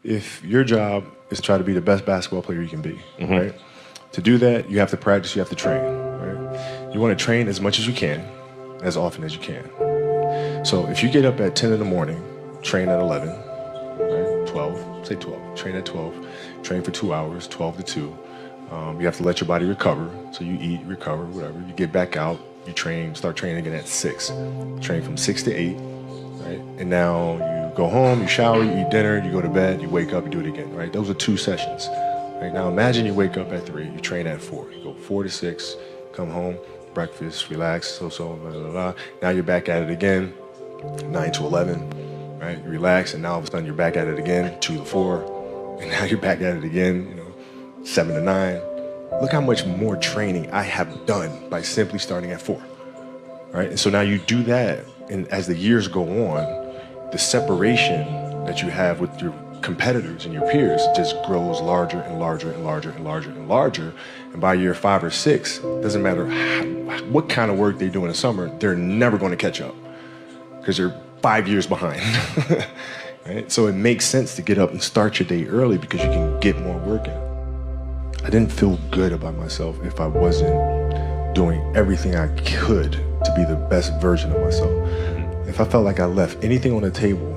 if your job is to try to be the best basketball player you can be, right? To do that, you have to practice, you have to train, right? You want to train as much as you can, as often as you can. So if you get up at 10 in the morning, train at 11, right? 12, say 12, train at 12, train for 2 hours, 12 to 2. You have to let your body recover. So you eat, recover, whatever. You get back out, you train, start training again at 6. Train from 6 to 8, right? And now you go home, you shower, you eat dinner, you go to bed, you wake up, you do it again, right? Those are 2 sessions. Right? Now imagine you wake up at 3, you train at 4. You go 4 to 6, come home, breakfast, relax, blah, blah, blah. Now you're back at it again, 9 to 11, right? You relax, and now all of a sudden you're back at it again, 2 to 4, and now you're back at it again, 7 to 9. Look how much more training I have done by simply starting at 4, right? And so now you do that, and as the years go on, the separation that you have with your competitors and your peers just grows larger and larger and larger and larger and larger. And by year 5 or 6, doesn't matter what kind of work they do in the summer, they're never going to catch up because they're 5 years behind. Right? So it makes sense to get up and start your day early because you can get more work in. I didn't feel good about myself if I wasn't doing everything I could to be the best version of myself. If I felt like I left anything on the table,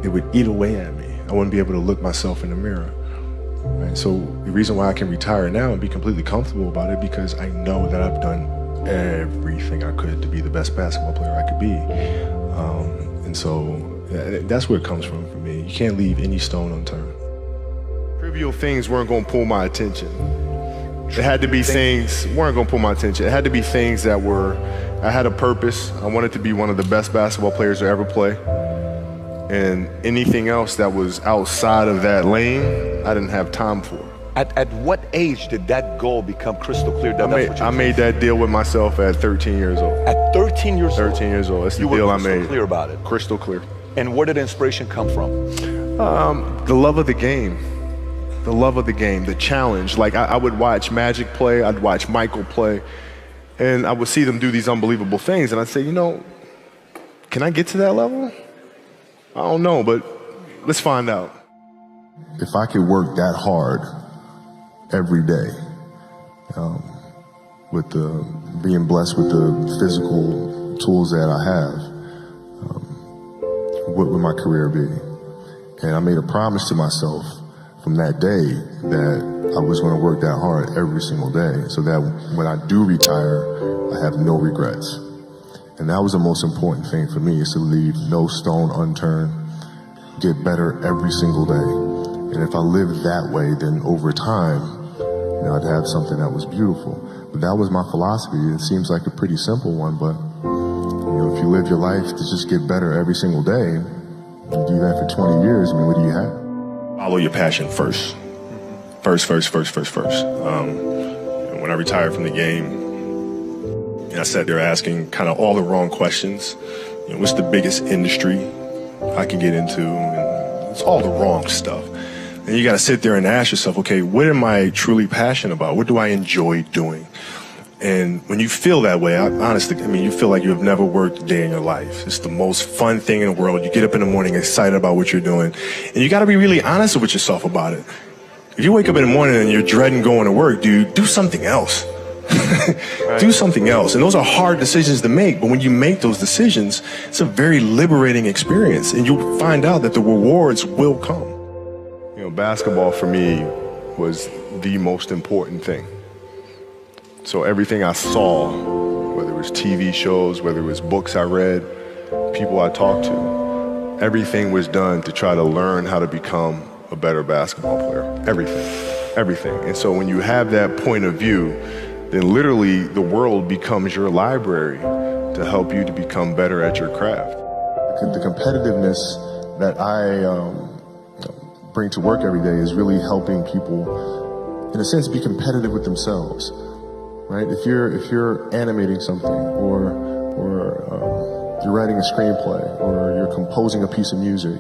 it would eat away at me. I wouldn't be able to look myself in the mirror. Right? So the reason why I can retire now and be completely comfortable about it, because I know that I've done everything I could to be the best basketball player I could be. And so that's where it comes from for me. You can't leave any stone unturned. Trivial things weren't going to pull my attention. It had to be things weren't going to pull my attention. It had to be things that I had a purpose. I wanted to be one of the best basketball players to ever play. And anything else that was outside of that lane, I didn't have time for. At what age did that goal become crystal clear? I made that deal with myself at 13 years old. At 13 years old? 13 years old. That's the deal I made. You were crystal clear about it? Crystal clear. And where did inspiration come from? The love of the game. The love of the game, the challenge. Like I would watch Magic play, I'd watch Michael play, and I would see them do these unbelievable things, and I'd say, can I get to that level? I don't know, but let's find out. If I could work that hard every day, with being blessed with the physical tools that I have, what would my career be? And I made a promise to myself from that day that I was going to work that hard every single day so that when I do retire, I have no regrets. And that was the most important thing for me, is to leave no stone unturned, get better every single day. And if I lived that way, then over time, I'd have something that was beautiful. But that was my philosophy. It seems like a pretty simple one, but if you live your life to just get better every single day, you do that for 20 years, what do you have? Follow your passion first. First. When I retired from the game, I sat there asking kind of all the wrong questions. What's the biggest industry I can get into? And it's all the wrong stuff. And you got to sit there and ask yourself, okay, what am I truly passionate about? What do I enjoy doing? And when you feel that way, honestly, you feel like you have never worked a day in your life. It's the most fun thing in the world. You get up in the morning excited about what you're doing. And you got to be really honest with yourself about it. If you wake up in the morning and you're dreading going to work, dude, do something else. Do something else. And those are hard decisions to make. But when you make those decisions, it's a very liberating experience. And you'll find out that the rewards will come. Basketball for me was the most important thing. So everything I saw, whether it was TV shows, whether it was books I read, people I talked to, everything was done to try to learn how to become a better basketball player. Everything. And so when you have that point of view, then literally the world becomes your library to help you to become better at your craft. The competitiveness that I bring to work every day is really helping people, in a sense, be competitive with themselves. Right? If you're animating something, or you're writing a screenplay, or you're composing a piece of music,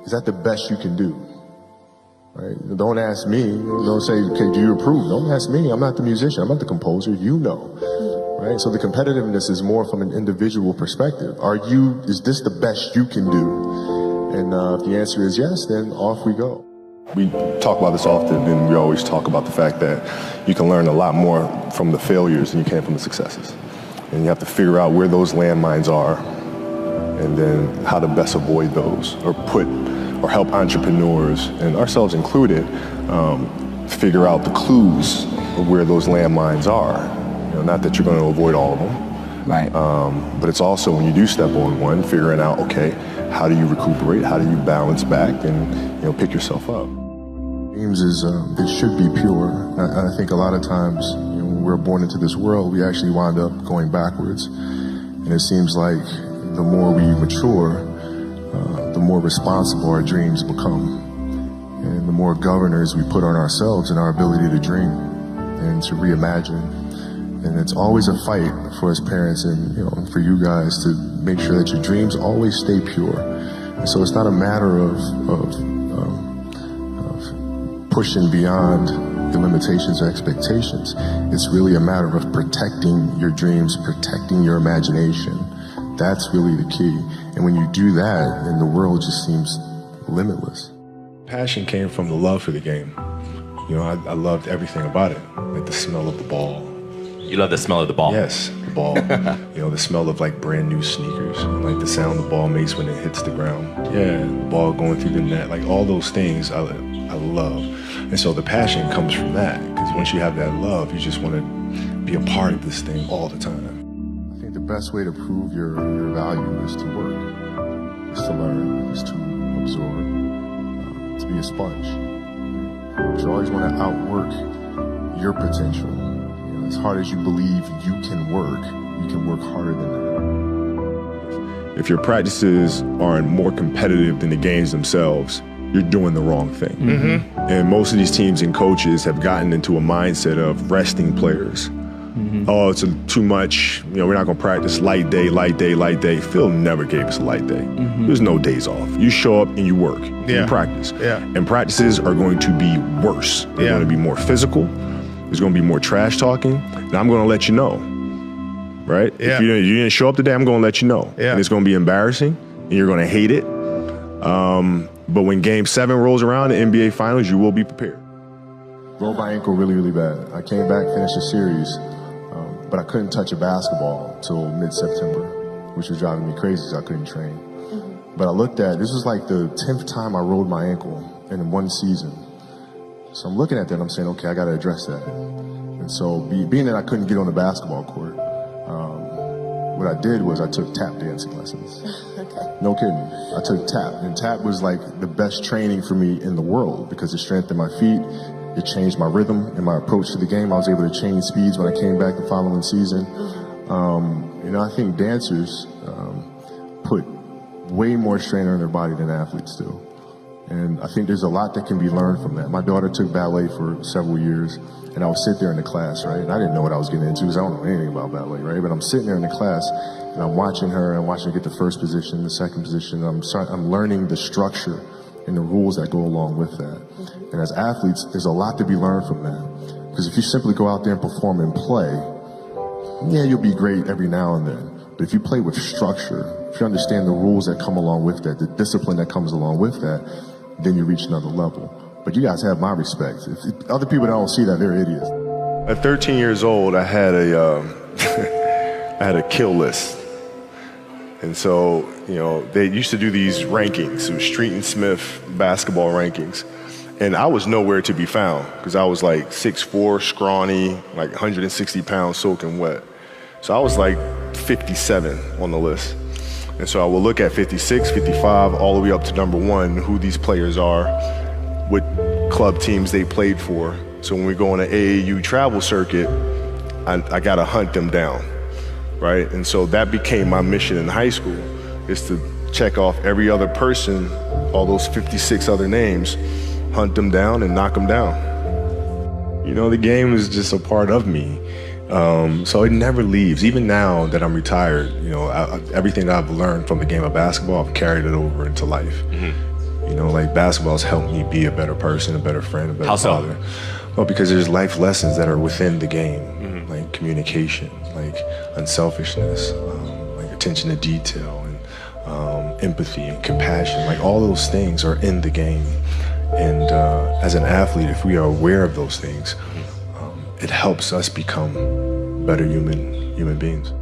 is that the best you can do? Right? Don't ask me. Don't say, okay, do you approve? Don't ask me. I'm not the musician. I'm not the composer. You know. Right? So the competitiveness is more from an individual perspective. Is this the best you can do? And if the answer is yes, then off we go. We talk about this often, and we always talk about the fact that you can learn a lot more from the failures than you can from the successes. And you have to figure out where those landmines are and then how to best avoid those, or help entrepreneurs, and ourselves included, figure out the clues of where those landmines are. You know, not that you're going to avoid all of them, right? But it's also, when you do step on one, figuring out, okay, how do you recuperate? How do you balance back and pick yourself up? Dreams they should be pure. I think a lot of times when we're born into this world, we actually wind up going backwards. And it seems like the more we mature, the more responsible our dreams become. And the more governors we put on ourselves and our ability to dream and to reimagine. And it's always a fight for us parents and for you guys to make sure that your dreams always stay pure. And so it's not a matter of pushing beyond the limitations or expectations. It's really a matter of protecting your dreams, protecting your imagination. That's really the key. And when you do that, then the world just seems limitless. Passion came from the love for the game. I loved everything about it, like the smell of the ball. You love the smell of the ball? Yes, the ball. The smell of like brand new sneakers, like the sound the ball makes when it hits the ground. Yeah, the ball going through the net, like all those things I love. And so the passion comes from that, because once you have that love, you just want to be a part of this thing all the time. I think the best way to prove your value is to work, is to learn, is to absorb, to be a sponge. You always want to outwork your potential. As hard as you believe you can work harder than that. If your practices aren't more competitive than the games themselves, you're doing the wrong thing. Mm-hmm. And most of these teams and coaches have gotten into a mindset of resting players. Mm-hmm. Oh, it's too much. We're not going to practice light day, light day, light day. Phil never gave us a light day. Mm-hmm. There's no days off. You show up and you work. You practice. Yeah. And practices are going to be worse. They're going to be more physical. There's going to be more trash talking, and I'm going to let you know, right? Yeah. If you didn't show up today, I'm going to let you know. Yeah. And it's going to be embarrassing, and you're going to hate it. But when Game 7 rolls around, the NBA Finals, you will be prepared. Rolled my ankle really, really bad. I came back, finished the series, but I couldn't touch a basketball until mid-September, which was driving me crazy because I couldn't train. Mm-hmm. But I looked at, this was like the 10th time I rolled my ankle in one season. So I'm looking at that and I'm saying, okay, I got to address that. And so being that I couldn't get on the basketball court, what I did was I took tap dancing lessons. Okay. No kidding. I took tap. And tap was like the best training for me in the world because it strengthened my feet. It changed my rhythm and my approach to the game. I was able to change speeds when I came back the following season. I think dancers put way more strain on their body than athletes do. And I think there's a lot that can be learned from that. My daughter took ballet for several years, and I would sit there in the class, right? And I didn't know what I was getting into because I don't know anything about ballet, right? But I'm sitting there in the class, and I'm watching her get the first position, the second position. I'm learning the structure and the rules that go along with that. Mm-hmm. And as athletes, there's a lot to be learned from that. Because if you simply go out there and perform and play, yeah, you'll be great every now and then. But if you play with structure, if you understand the rules that come along with that, the discipline that comes along with that, then you reach another level. But you guys have my respect. If other people that don't see that, they're idiots. At 13 years old, I had a kill list. And so, they used to do these rankings. It was Street and Smith basketball rankings. And I was nowhere to be found because I was like 6'4", scrawny, like 160 pounds soaking wet. So I was like 57 on the list. And so I will look at 56, 55, all the way up to number 1, who these players are, what club teams they played for. So when we go on an AAU travel circuit, I got to hunt them down, right? And so that became my mission in high school, is to check off every other person, all those 56 other names, hunt them down and knock them down. The game is just a part of me. So it never leaves. Even now that I'm retired, everything that I've learned from the game of basketball, I've carried it over into life. Mm-hmm. Like basketball's helped me be a better person, a better friend, a better father. Well, because there's life lessons that are within the game, like communication, like unselfishness, like attention to detail, and empathy and compassion. Like all those things are in the game. And as an athlete, if we are aware of those things, it helps us become better human beings.